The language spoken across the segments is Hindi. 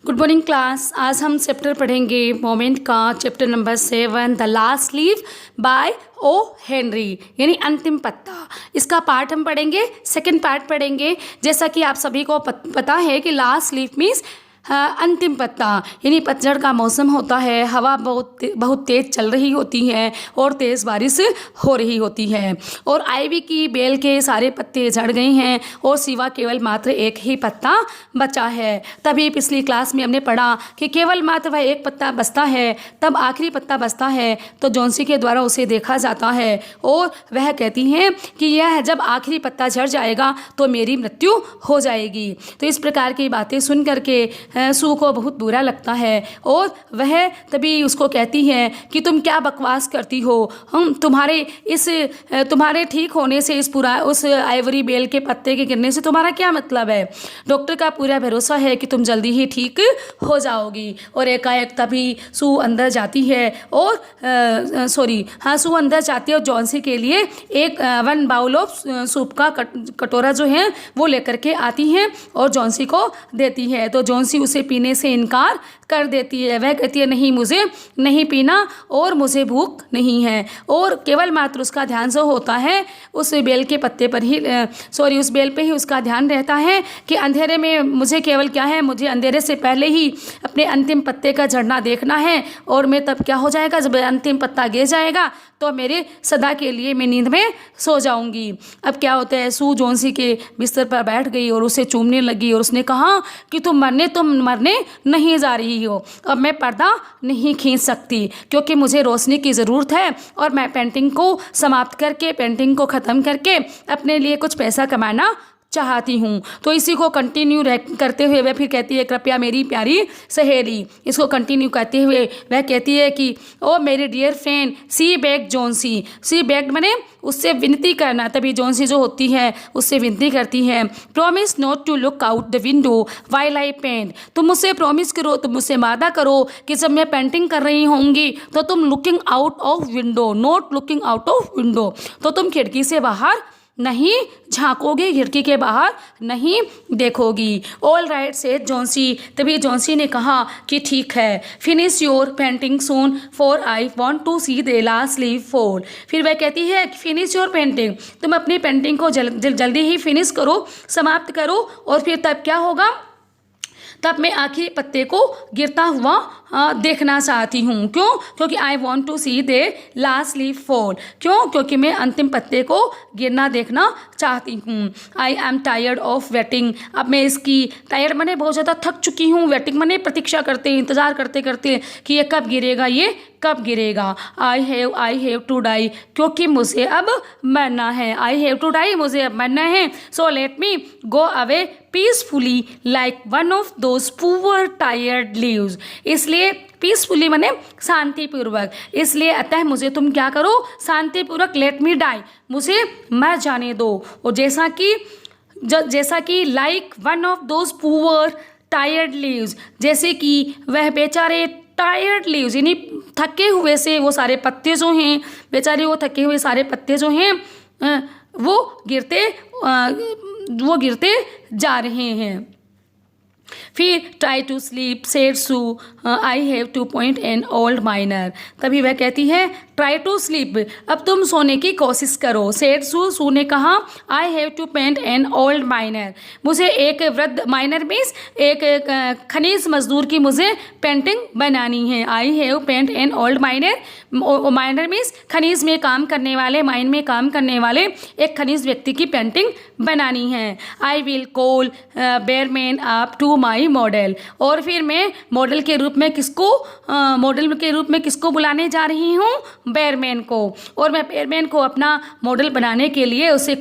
Good morning class. आज हम चैप्टर पढ़ेंगे मोमेंट का, chapter number 7 the last leaf by O Henry, यानी अंतिम पत्ता। इसका पार्ट हम पढ़ेंगे, सेकंड पार्ट पढ़ेंगे। जैसा कि आप सभी को पता है कि लास्ट लीफ मीन्स अंतिम पत्ता, यानी पतझड़ का मौसम होता है, हवा बहुत तेज़ चल रही होती है और तेज़ बारिश हो रही होती है और आइवी की बेल के सारे पत्ते झड़ गए हैं और सिवा केवल मात्र एक ही पत्ता बचा है। तभी पिछली क्लास में हमने पढ़ा कि केवल मात्र वह एक पत्ता बचता है, तब आखिरी पत्ता बचता है तो जॉन्सी के द्वारा उसे देखा जाता है और वह कहती हैं कि यह जब आखिरी पत्ता झड़ जाएगा तो मेरी मृत्यु हो जाएगी। तो इस प्रकार की बातें सुन करके सू को बहुत बुरा लगता है और वह तभी उसको कहती है कि तुम क्या बकवास करती हो, हम तुम्हारे ठीक होने से उस आइवरी बेल के पत्ते के गिरने से तुम्हारा क्या मतलब है। डॉक्टर का पूरा भरोसा है कि तुम जल्दी ही ठीक हो जाओगी। और एकाएक तभी सू अंदर जाती है और सू अंदर जाती है और जॉन्सी के लिए एक 1 बाउल ऑफ सूप का कटोरा जो है वो लेकर के आती हैं और जॉन्सी को देती है। तो जॉन्सी उसे पीने से इनकार कर देती है। वह कहती है नहीं, मुझे नहीं पीना और मुझे भूख नहीं है। और केवल मात्र उसका ध्यान जो होता है उस बेल के पत्ते पर ही उस बेल पे ही उसका ध्यान रहता है कि अंधेरे में मुझे केवल क्या है, मुझे अंधेरे से पहले ही अपने अंतिम पत्ते का झड़ना देखना है और मैं तब क्या हो जाएगा, जब अंतिम पत्ता गिर जाएगा तो मेरे सदा के लिए मैं नींद में सो जाऊंगी। अब क्या होता है, सू जॉन्सी के बिस्तर पर बैठ गई और उसे चूमने लगी और उसने कहा कि तुम मरने नहीं जा रही हो। अब मैं पर्दा नहीं खींच सकती क्योंकि मुझे रोशनी की ज़रूरत है और मैं पेंटिंग को समाप्त करके, पेंटिंग को ख़त्म करके अपने लिए कुछ पैसा कमाना चाहती हूँ। तो इसी को कंटिन्यू करते हुए वह फिर कहती है, कृपया मेरी प्यारी सहेली। इसको कंटिन्यू करते हुए वह कहती है कि ओ मेरे डियर फ्रेंड, सी बेग जॉन्सी। सी बेग्ड मैंने उससे विनती करना। तभी जॉन्सी जो होती है उससे विनती करती है, promise not to look out the window while I paint. तुम मुझसे प्रॉमिस करो, तुम मुझसे वादा करो कि जब मैं पेंटिंग कर रही होंगी तो तुम looking out of window, not looking out of window, तो तुम खिड़की से बाहर नहीं झांकोगे, खिड़की के बाहर नहीं देखोगी। All right said Johnsy. तभी जॉन्सी ने कहा कि ठीक है, finish your painting soon for I want to see the last leaf fall. फिर वह कहती है कि फिनिश योर पेंटिंग, तुम अपनी पेंटिंग को जल्दी ही फिनिश करो, समाप्त करो और फिर तब क्या होगा, तब मैं आखिरी पत्ते को गिरता हुआ देखना चाहती हूँ। क्यों? क्योंकि I want to see the last leaf fall. क्यों? क्योंकि मैं अंतिम पत्ते को गिरना देखना चाहती हूँ। I am tired of waiting. अब मैं इसकी टायर्ड मैंने बहुत ज़्यादा थक चुकी हूँ, वेटिंग मैंने प्रतीक्षा करते, इंतज़ार करते करते कि ये कब गिरेगा, ये कब गिरेगा। आई हैव टू डाई, क्योंकि मुझे अब मरना है। आई हैव टू डाई, मुझे अब मरना है। So let me go away peacefully like one of those poor tired leaves. इसलिए पीसफुली माने शांतिपूर्वक, इसलिए अतः मुझे तुम क्या करो, शांतिपूर्वक लेट मी डाई, मुझे मर जाने दो। और जैसा कि like one of those poor tired leaves, जैसे कि वह बेचारे टायर्ड लीव्स यानी थके हुए से वो सारे पत्ते जो हैं, बेचारे वो थके हुए सारे पत्ते जो हैं वो गिरते जा रहे हैं। फिर try to sleep said Sue I have to paint an old miner. तभी वह कहती है ट्राई टू स्लीप, अब तुम सोने की कोशिश करो। सेड सू ने कहा I have to paint an old miner, मुझे एक वृद्ध, माइनर मीन्स एक खनिज मजदूर की मुझे पेंटिंग बनानी है। I have paint an old miner, miner means खनिज में काम करने वाले, माइन में काम करने वाले एक खनिज व्यक्ति की पेंटिंग बनानी है। I will call Behrman up to my model, और फिर मैं मॉडल के रूप में किसको बुलाने जा रही हूँ, बेयरमैन को। और मैं बेयरमैन को अपना मॉडल बनाने के लिए उसे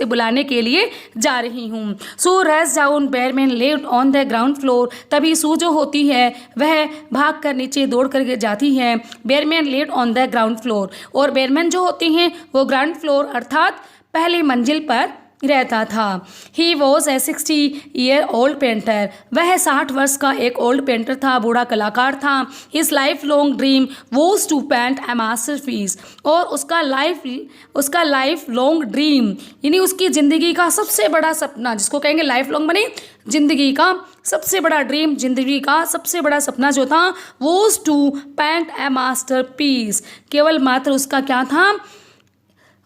बुलाने के लिए जा रही हूँ। Sue rush down, Behrman lived on the ground floor. तभी सू जो होती है वह भाग कर नीचे दौड़ कर जाती है। Behrman lived on the ground floor, और बेयरमैन जो होती हैं वो ग्राउंड फ्लोर अर्थात पहली मंजिल पर रहता था। He was a 60-year old painter, वह 60 वर्ष का एक ओल्ड पेंटर था, बूढ़ा कलाकार था। His lifelong dream was to paint a masterpiece, और उसका लाइफ लॉन्ग ड्रीम यानी उसकी ज़िंदगी का सबसे बड़ा सपना, जिसको कहेंगे लाइफ लॉन्ग बने ज़िंदगी का सबसे बड़ा ड्रीम, ज़िंदगी का सबसे बड़ा सपना जो था was to paint a masterpiece, केवल मात्र उसका क्या था,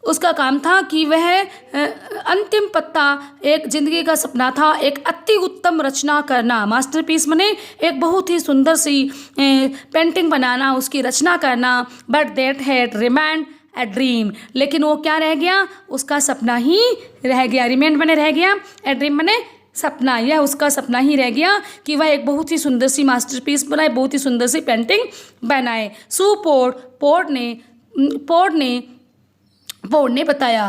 उसका काम था कि वह अंतिम पत्ता, एक ज़िंदगी का सपना था एक अति उत्तम रचना करना। मास्टरपीस माने एक बहुत ही सुंदर सी पेंटिंग बनाना, उसकी रचना करना। But that had remained a dream, लेकिन वो क्या रह गया, उसका सपना ही रह गया। रिमेंड बने रह गया, ए ड्रीम बने सपना, यह उसका सपना ही रह गया कि वह एक बहुत ही सुंदर सी मास्टरपीस बनाए, बहुत ही सुंदर सी पेंटिंग बनाए। सो पोर्ड ने बताया,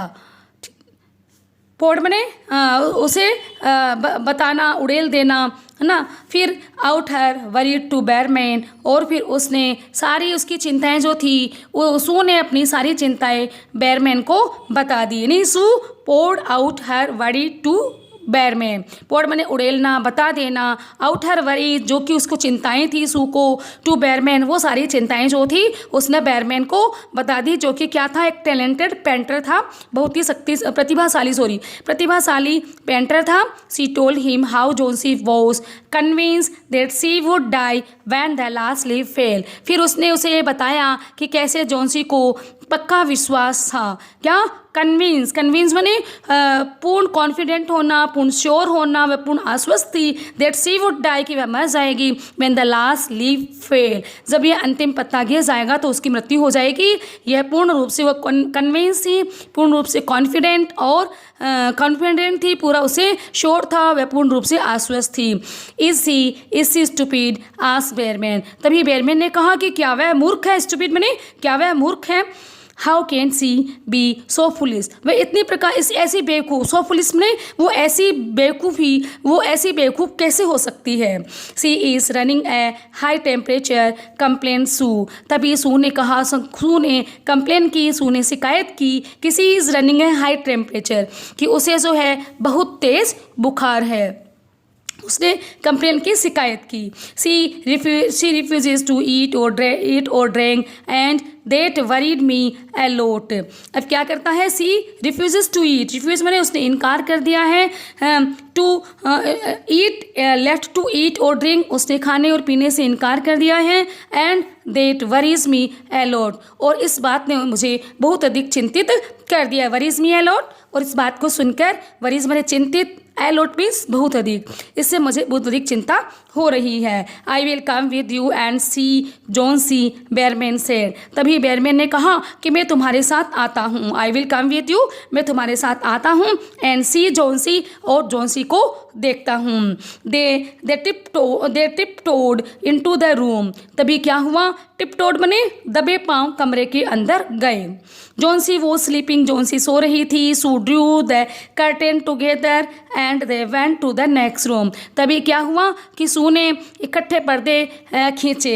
पोर्ड मने उसे बताना, उड़ेल देना, है ना। फिर out her worried to Behrman, और फिर उसने सारी उसकी चिंताएं जो थी, वो सू ने अपनी सारी चिंताएं बैरमैन को बता दी। यानी Sue poured out her worried to Behrman, poured मने उड़ेलना, बता देना, आउट हर वरी जो कि उसको चिंताएं थी सू को, टू बैरमैन वो सारी चिंताएं जो थी उसने बैरमैन को बता दी, जो कि क्या था, एक टैलेंटेड पेंटर था, बहुत ही प्रतिभाशाली पेंटर था। She told him how Johnsy was convince that she would die when the last leaf fell, फिर उसने उसे ये बताया कि कैसे जोन्सी को पक्का विश्वास था, क्या, कन्विंस माने पूर्ण कॉन्फिडेंट होना, पूर्ण श्योर होना, वह पूर्ण आश्वस्त थी, दैट सी वुड डाई कि वह मर जाएगी, when the last leaf fail, जब यह अंतिम पत्ता गिर जाएगा तो उसकी मृत्यु हो जाएगी। यह पूर्ण रूप से वह कन्विंस थी, पूर्ण रूप से कॉन्फिडेंट और कॉन्फिडेंट थी, पूरा उसे श्योर था, वह पूर्ण रूप से आश्वस्त थी। Is she stupid asked Behrman, तभी बैरमैन ने कहा कि क्या वह मूर्ख है, स्टूपिड माने क्या वह मूर्ख है। How can she be so foolish, वह इतनी प्रकार ऐसी बेवकूफ़, सो फुलिश में वो ऐसी बेवकूफ़ कैसे हो सकती है। She is running a high temperature complain Sue, तभी सू ने कहा, सू ने कंप्लेन की, सू ने शिकायत की कि she is running a high temperature, कि उसे जो है बहुत तेज़ बुखार है, उसने कंप्लेन की, शिकायत की। शी रिफ्यूजेज टू ईट और drink and that worried me a lot, अब क्या करता है, she refuses to eat, refuse मैंने उसने इनकार कर दिया है, to eat left to eat और ड्रिंक, उसने खाने और पीने से इनकार कर दिया है, and that worries me a लोट, और इस बात ने मुझे बहुत अधिक चिंतित कर दिया। वरीज मी ए लोट, और इस बात को सुनकर, वरीज मैंने चिंतित, एलोट मीन्स बहुत अधिक, इससे मुझे बहुत अधिक चिंता हो रही है। I will come with you and see Johnsy, Behrman said, तभी बैरमैन ने कहा कि मैं तुम्हारे साथ आता हूँ। I will come with you, मैं तुम्हारे साथ आता हूँ, एंड सी जोन्सी, और जोन्सी को देखता हूँ। दे टिपटोड इनटू द रूम, तभी क्या हुआ, टिपटोड बने दबे पांव कमरे के अंदर गए। जोन्सी वो स्लीपिंग, जोन्सी सो रही थी। Sue drew the curtain together and they went to the next room, तभी क्या हुआ कि सू ने इकट्ठे पर्दे खींचे,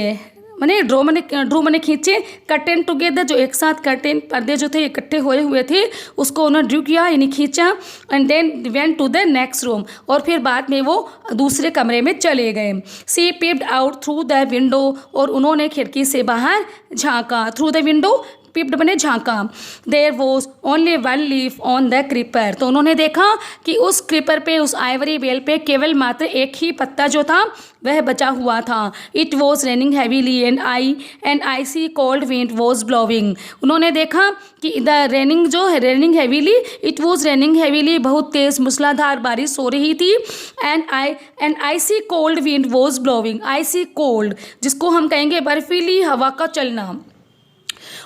मैंने ड्रू मैंने खींचे, कर्टेन टुगेदर जो एक साथ कर्टेन पर्दे जो थे इकट्ठे हुए थे उसको उन्होंने ड्रू किया यानी खींचा, and then went to the next room, और फिर बाद में वो दूसरे कमरे में चले गए। She peeped out through the window, और उन्होंने खिड़की से बाहर झांका, थ्रू द विंडो पिप्ड बने झांका। There was only one leaf on the creeper, तो उन्होंने देखा कि उस क्रीपर पे, उस आइवरी बेल पे केवल मात्र एक ही पत्ता जो था वह बचा हुआ था। It was raining heavily and IC cold wind was blowing, उन्होंने देखा कि the raining heavily, it was raining heavily, बहुत तेज़ मूसलाधार बारिश हो रही थी, and IC cold wind was blowing, IC cold जिसको हम कहेंगे बर्फीली हवा का चलना,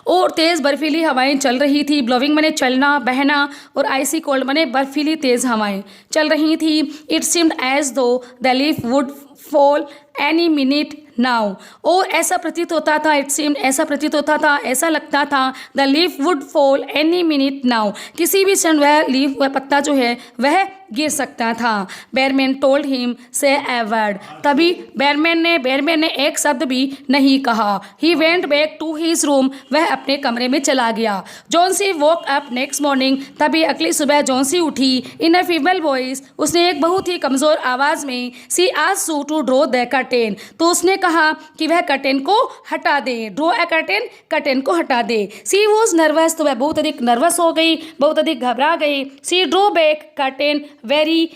और तेज़ बर्फीली हवाएं चल रही थी। ब्लोविंग माने चलना, बहना, और आइसी कोल्ड माने बर्फीली तेज़ हवाएं चल रही थी। इट सीम्ड एज दो the leaf would fall any minute now, और ऐसा प्रतीत होता था, इट सीम्ड ऐसा प्रतीत होता था, ऐसा लगता था, the leaf would fall any minute now, किसी भी क्षण वह लीफ, वह पत्ता जो है वह गिर सकता था। बेयरमैन टोल्ड हिम से ए वर्ड, तभी बेयरमैन ने एक शब्द भी नहीं कहा। He went back to his room, वह अपने कमरे में चला गया। Johnsy woke up next morning, तभी अगली सुबह जॉन्सी उठी। इन अ फीबल वॉइस, उसने एक बहुत ही कमज़ोर आवाज़ में she asked Sue to draw the curtain, तो उसने कहा कि वह कर्टेन को हटा दे। ड्रॉ ए कर्टेन, कर्टेन को हटा दे। सी वॉज नर्वस, तो वह बहुत अधिक नर्वस हो गई, बहुत अधिक घबरा गई। She draw back curtain very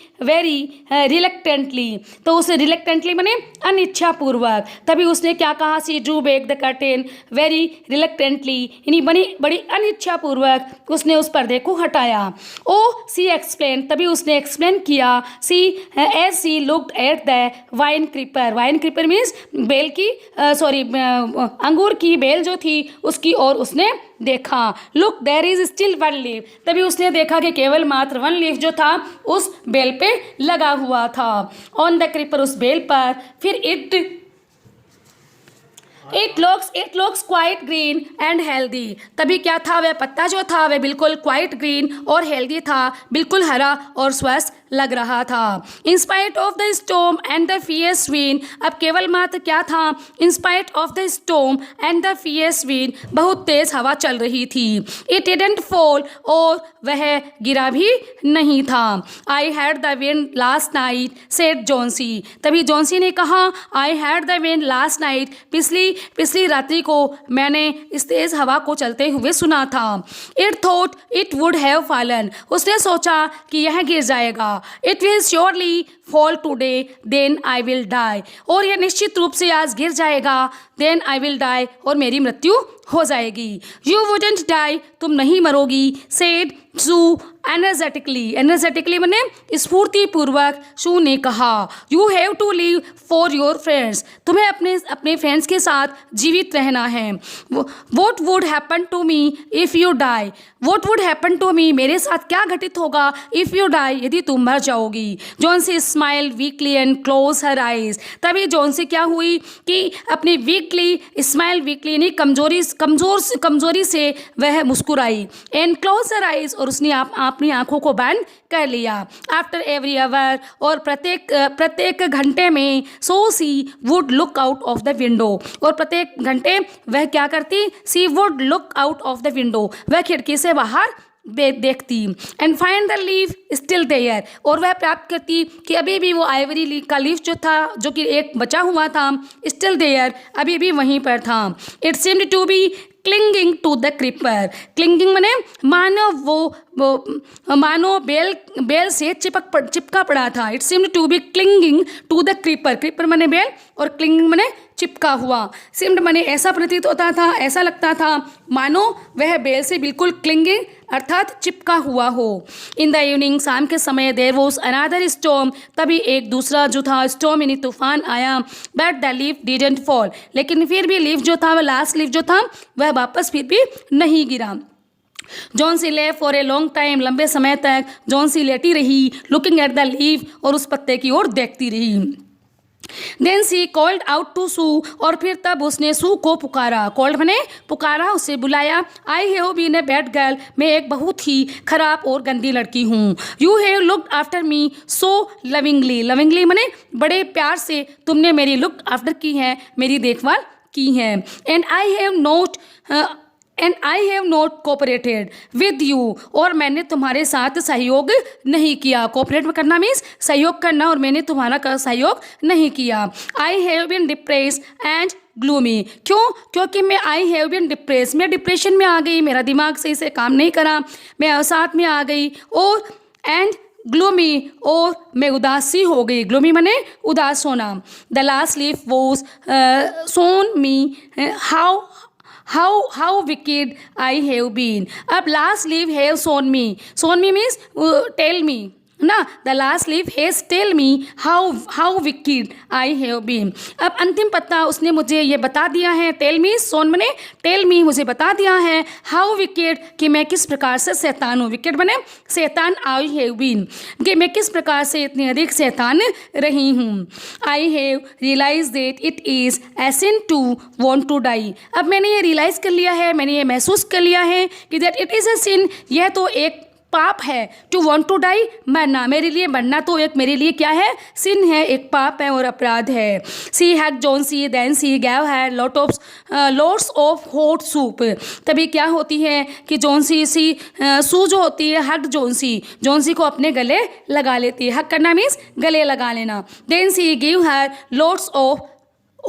reluctantly, तो उसे रिलेक्टेंटली माने अनिच्छापूर्वक। तभी उसने क्या कहा, she drew back the curtain very reluctantly, यानी बड़ी अनिच्छापूर्वक उसने उस पर्दे को हटाया। ओ सी एक्सप्लेन, तभी उसने एक्सप्लेन किया। She as she looked at the vine creeper, vine creeper means बेल की अंगूर की बेल जो थी उसकी ओर उसने देखा। Look there is still one leaf, तभी उसने देखा कि केवल मात्र वन लीफ जो था उस बेल पे लगा हुआ था। ऑन द क्रीपर, उस बेल पर। फिर it looks quite green and healthy, तभी क्या था, वह पत्ता जो था वह बिल्कुल क्वाइट ग्रीन और हेल्दी था, बिल्कुल हरा और स्वस्थ लग रहा था। In spite of the storm and the fierce wind, अब केवल मात्र क्या था, in spite of the storm and the fierce wind, बहुत तेज हवा चल रही थी। इट डिडंट फॉल, और वह गिरा भी नहीं था। I had the wind last night said Johnsy, तभी जॉन्सी ने कहा, I had the wind last night, पिछली रात्रि को मैंने इस तेज हवा को चलते हुए सुना था। It thought it would have fallen, उसने सोचा कि यह गिर जाएगा। It will surely fall today then I will die, और यह निश्चित रूप से आज गिर जाएगा। देन आई विल डाई, और मेरी मृत्यु हो जाएगी। यू वुडंट डाई, तुम नहीं मरोगी। सेड शू एनर्जेटिकली माने स्फूर्तिपूर्वक शू ने कहा। You have to live for your friends, तुम्हें अपने फ्रेंड्स के साथ जीवित रहना है। What would happen to me if you die, what would happen to me, मेरे साथ क्या घटित होगा, इफ़ यू डाई, यदि तुम मर जाओगी। Johnsy smile weekly and close her eyes, तभी जॉन्सी क्या हुई कि अपनी वीकली यानी कमजोरी से वह मुस्कुराई। एंड क्लोज हर आइज, और उसने अपनी आंखों को बंद कर लिया। आफ्टर एवरी आवर, और प्रत्येक घंटे में। So she would look out of the window, और प्रत्येक घंटे वह क्या करती, she would look out of the window, वह खिड़की से बाहर देखती। And find the leaf still there, और वह प्राप्त करती कि अभी भी वो आइवरी का लीफ जो था, जो कि एक बचा हुआ था, स्टिल देयर, अभी भी वहीं पर था। It seemed to be clinging to the creeper, clinging माने मानो बेल से चिपका पड़ा था। It seemed to be clinging to the creeper, creeper माने बेल और क्लिंगिंग माने चिपका हुआ। सीम्ड माने ऐसा प्रतीत होता था, ऐसा लगता था मानो वह बेल से बिल्कुल क्लिंगिंग अर्थात चिपका हुआ हो। इन द इवनिंग, शाम के समय, देयर वॉज अनदर स्टॉर्म, तभी एक दूसरा जो था स्टॉर्म यानी तूफान आया। But the leaf didn't fall, लेकिन फिर भी लीफ जो था, वह लास्ट लीफ जो था वह वापस फिर भी नहीं गिरा। जॉन्सी ले फॉर ए लॉन्ग टाइम, लंबे समय तक जॉन्सी लेटी रही। लुकिंग एट द लीफ, और उस पत्ते की ओर देखती रही। Then she called out to Sue, और फिर तब उसने सू को पुकारा। कॉल्ड मैंने पुकारा, उसे बुलाया। I have been a bad girl, मैं एक बहुत ही खराब और गंदी लड़की हूँ। You have looked after me so lovingly मैंने बड़े प्यार से तुमने मेरी लुक आफ्टर की है, मेरी देखभाल की है। And I have not cooperated with you, और मैंने तुम्हारे साथ सहयोग नहीं किया। कोऑपरेट करना मीन्स सहयोग करना, और मैंने तुम्हारा सहयोग नहीं किया। I have been depressed and gloomy, क्योंकि मैं आई हैव बीन डिप्रेस, मैं डिप्रेशन में आ गई, मेरा दिमाग सही से काम नहीं करा, मैं अवसाद में आ गई। और एंड ग्लूमी, और मैं उदासी हो गई। ग्लूमी माने उदास होना। The last leaf was shown me how wicked I have been, अब last leaf have shown me means tell me ना, the last leaf has tell me how wicked I have been, अब अंतिम पत्ता उसने मुझे ये बता दिया है। टेल मी, सोन बने टेल मी, मुझे बता दिया है हाउ विकेड, कि मैं किस प्रकार से शैतान हूँ। विकेड बने शैतान, आई हैव बीन, कि मैं किस प्रकार से इतनी अधिक शैतान रही हूँ। I have realise that it is a sin to want to die, अब मैंने ये रियलाइज़ कर लिया है, मैंने ये महसूस कर लिया है कि दैट इट इज़ ए सिन, यह तो एक पाप है, टू वॉन्ट टू डाई, मरना, मेरे लिए मरना तो एक मेरे लिए क्या है, सिन है, एक पाप है और अपराध है। सी हैड Johnsy then she gave her lots of hot soup. तभी क्या होती है कि जॉन्सी सू जो होती है हग जॉन्सी को अपने गले लगा लेती है। हग करना मीन्स गले लगा लेना। Then she give her lots of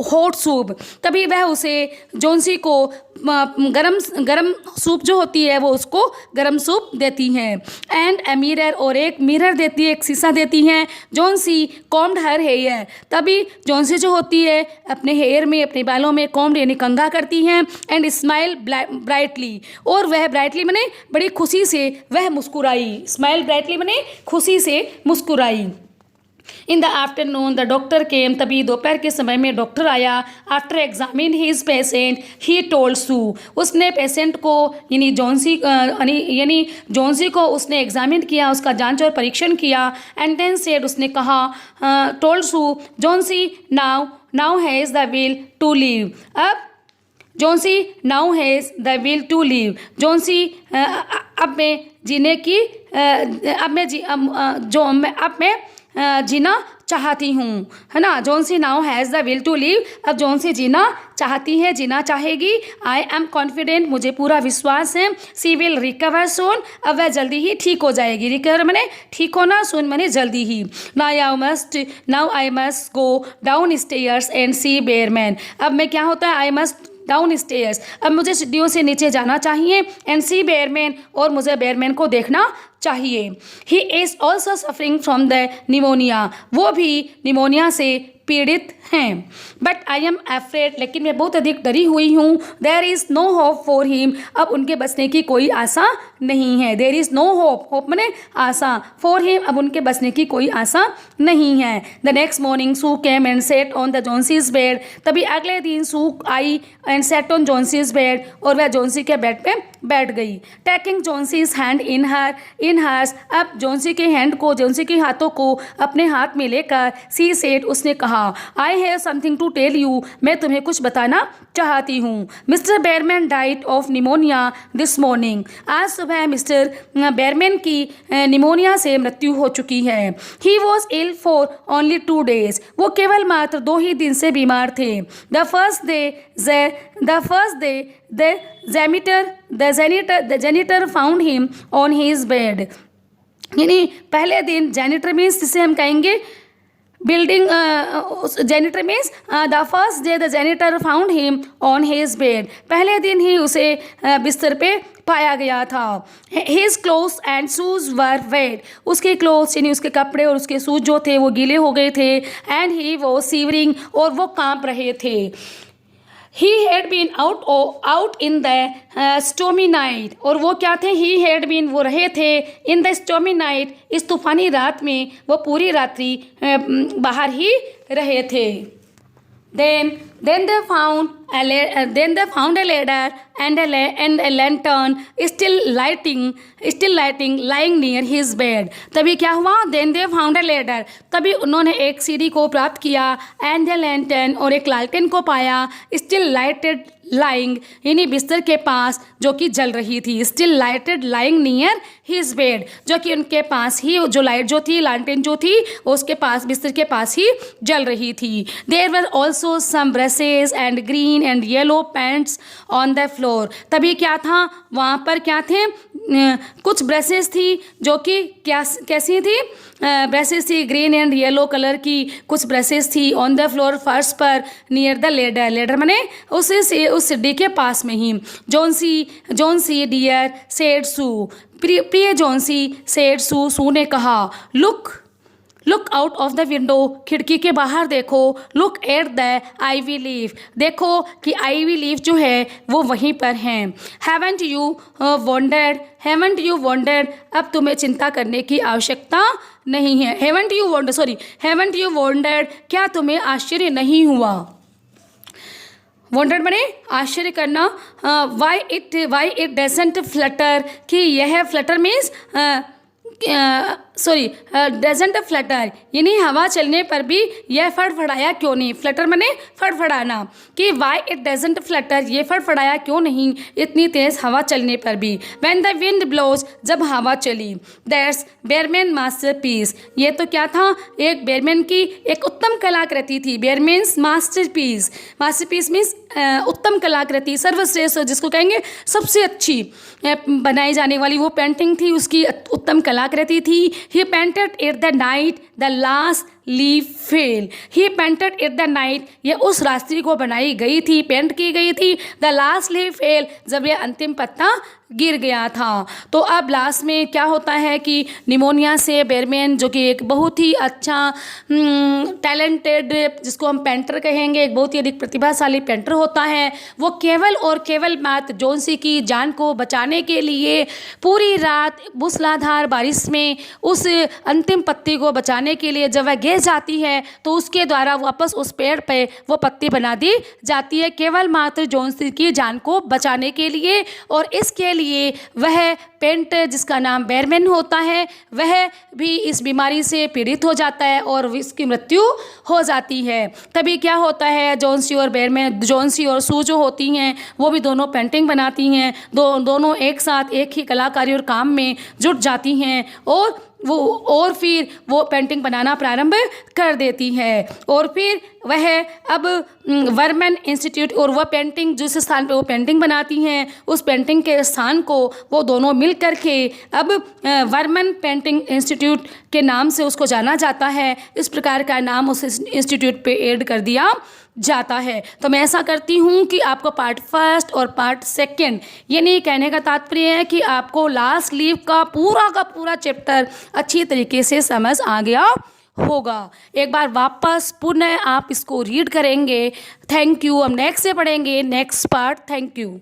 hot soup. तभी वह उसे जॉन्सी को गरम सूप जो होती है वो उसको गरम सूप देती हैं। एंड ए मिरर, और एक मिरर देती है, एक शीशा देती हैं। Johnsy combed her hair. तभी जॉन्सी जो होती है अपने हेयर में, अपने बालों में कॉम्ड यानी कंघा करती हैं। एंड स्माइल ब्राइटली, और वह ब्राइटली माने बड़ी खुशी से वह मुस्कुराई। स्माइल ब्राइटली माने खुशी से मुस्कुराई। In the afternoon the doctor came. तभी दोपहर के समय में डॉक्टर आया। After examine his patient he told Sue. उसने पेशेंट को यानी जॉन्सी को उसने एग्जामिन किया, उसका जांच और परीक्षण किया। एंड देन सेड, उसने कहा, told Sue, Johnsy now has the will to live. अब Johnsy now has the will to live. Johnsy अब मैं जीने की अब मैं जीना चाहती हूँ, है ना। Johnsy now has the will to live. अब जॉन्सी जीना चाहती है, जीना चाहेगी। आई एम कॉन्फिडेंट, मुझे पूरा विश्वास है। सी विल रिकवर सून, अब वह जल्दी ही ठीक हो जाएगी। रिकवर मैंने ठीक होना, सून मैंने जल्दी ही। Now I must go downstairs and see Behrman. अब मैं क्या होता है, आई मस्ट डाउन स्टेयर्स, अब मुझे सीढ़ियों से नीचे जाना चाहिए। एंड सी बेयरमैन, और मुझे बेयरमैन को देखना चाहिए। He is also suffering from the pneumonia, वो भी निमोनिया से पीड़ित हैं। बट आई एम अफ्रेड, लेकिन मैं बहुत अधिक डरी हुई हूँ। There is no hope for him, अब उनके बचने की कोई आशा नहीं है। There is no hope, hope माने आशा, फॉर हिम, अब उनके बचने की कोई आशा नहीं है। The next morning Sue came and sat on the Johnsy's bed. तभी अगले दिन सू आई and sat on Johnsy's bed, और वह जॉन्सी के बेड पे बैठ गई। Taking Johnsy's hand in hers, अब जॉन्सी के हैंड को, जॉन्सी के हाथों को अपने हाथ में लेकर सी सेड, उसने कहा, I have something to tell you, मैं तुम्हें कुछ बताना चाहती हूँ। Mr Behrman died of pneumonia this morning, आज सुबह मिस्टर बेयरमैन की निमोनिया से मृत्यु हो चुकी है। He was ill for only 2 days, वो केवल मात्र 2 ही दिन से बीमार थे। The first day the janitor found him on his bed, यानी पहले दिन, जैनिटर मीन्स जिसे हम कहेंगे building, janitor means the first day the janitor found him on his bed, पहले दिन ही उसे बिस्तर पे पाया गया था। His clothes and shoes were wait, उसके क्लोथ्स यानी उसके कपड़े और उसके शूज जो थे वो गीले हो गए थे। एंड ही वो सीवरिंग, और वो कांप रहे थे। He had been out in the stormy night, और वो क्या थे, he had been, वो रहे थे, in the stormy night, इस तूफानी रात में वो पूरी रात्रि बाहर ही रहे थे। Then they found a ladder and a lantern still lighting lying near his bed. तभी क्या हुआ, then they found a ladder, तभी उन्होंने एक सीढ़ी को प्राप्त किया, and a lantern, और एक लालटेन को पाया, still lighted lying, यानी बिस्तर के पास जो कि जल रही थी। still lighted lying near his bed, जो कि उनके पास ही, जो लाइट जो थी, लालटेन जो थी, उसके पास, बिस्तर के पास ही जल रही थी। There were also some brushes and green and yellow pants on the floor, तभी क्या था, वहाँ पर क्या थे, कुछ ब्रशेस थी जो कि कैसी थी, ब्रशेस थी ग्रीन एंड येलो कलर की, कुछ ब्रशेस थी ऑन द फ्लोर, फर्श पर, नियर द लेडर माने उस सीढ़ी के पास में ही। जॉन्सी डियर सेड सू, प्रिय जॉन्सी सेड सू ने कहा, look out of the window, खिड़की के बाहर देखो। Look at the ivy leaf, देखो कि आईवी लीफ जो है वो वहीं पर हैं। हैवंट यू वॉन्डर्ड, अब तुम्हें चिंता करने की आवश्यकता नहीं है। हैवंट यू वॉन्डर्ड, क्या तुम्हें आश्चर्य नहीं हुआ। वॉन्डर्ड बने आश्चर्य करना। वाई इट डजंट फ्लटर, कि यह Flutter means sorry, doesn't Flutter, यानी हवा चलने पर भी यह फड़फड़ाया क्यों नहीं। फ्लटर माने फड़फड़ाना, कि वाई इट डजंट फ्लटर, ये फड़फड़ाया क्यों नहीं इतनी तेज़ हवा चलने पर भी। व्हेन द विंड ब्लोज, जब हवा चली। दैट्स बेयरमैन मास्टरपीस, ये तो क्या था, एक बेयरमैन की एक उत्तम कलाकृति थी। बेयरमैन्स मास्टरपीस, मास्टरपीस मीन्स उत्तम कलाकृति, सर्वश्रेष्ठ, जिसको कहेंगे सबसे अच्छी बनाई जाने वाली वो पेंटिंग थी, उसकी उत्तम कलाकृति थी। He painted at the night the last leaf fell, he painted at the night, ये उस रात्रि को बनाई गई थी, पेंट की गई थी। द लास्ट लीफ फेल, जब ये अंतिम पत्ता गिर गया था। तो अब लास्ट में क्या होता है कि निमोनिया से बेयरमैन, जो कि एक बहुत ही अच्छा टैलेंटेड, जिसको हम पेंटर कहेंगे, एक बहुत ही अधिक प्रतिभाशाली पेंटर होता है, वो केवल और केवल मात्र जोन्सी की जान को बचाने के लिए पूरी रात मूसलाधार बारिश में उस अंतिम पत्ती को बचाने के लिए जब वह गिर जाती है तो उसके द्वारा वापस उस पेड़ पे वो पत्ती बना दी जाती है, केवल मात्र जोन्सी की जान को बचाने के लिए। और इसके लिए वह पेंटर, जिसका नाम बेयरमैन होता है, वह भी इस बीमारी से पीड़ित हो जाता है और इसकी मृत्यु हो जाती है। तभी क्या होता है, जोन्सी और बेयरमैन, जोन्सी और सू जो होती हैं वो भी दोनों पेंटिंग बनाती हैं, दोनों एक साथ एक ही कलाकारी और काम में जुट जाती हैं और फिर वो पेंटिंग बनाना प्रारंभ कर देती है। और फिर वह अब वर्मन इंस्टीट्यूट, और वह पेंटिंग जिस स्थान पे वो पेंटिंग बनाती हैं उस पेंटिंग के स्थान को वो दोनों मिल कर के अब वर्मन पेंटिंग इंस्टीट्यूट के नाम से उसको जाना जाता है। इस प्रकार का नाम उस इंस्टीट्यूट पे ऐड कर दिया जाता है। तो मैं ऐसा करती हूँ कि आपको पार्ट फर्स्ट और पार्ट सेकंड, यानी कहने का तात्पर्य है कि आपको लास्ट लीव का पूरा चैप्टर अच्छी तरीके से समझ आ गया होगा। एक बार वापस पुनः आप इसको रीड करेंगे। Thank you. हम नेक्स्ट से पढ़ेंगे नेक्स्ट पार्ट। Thank you.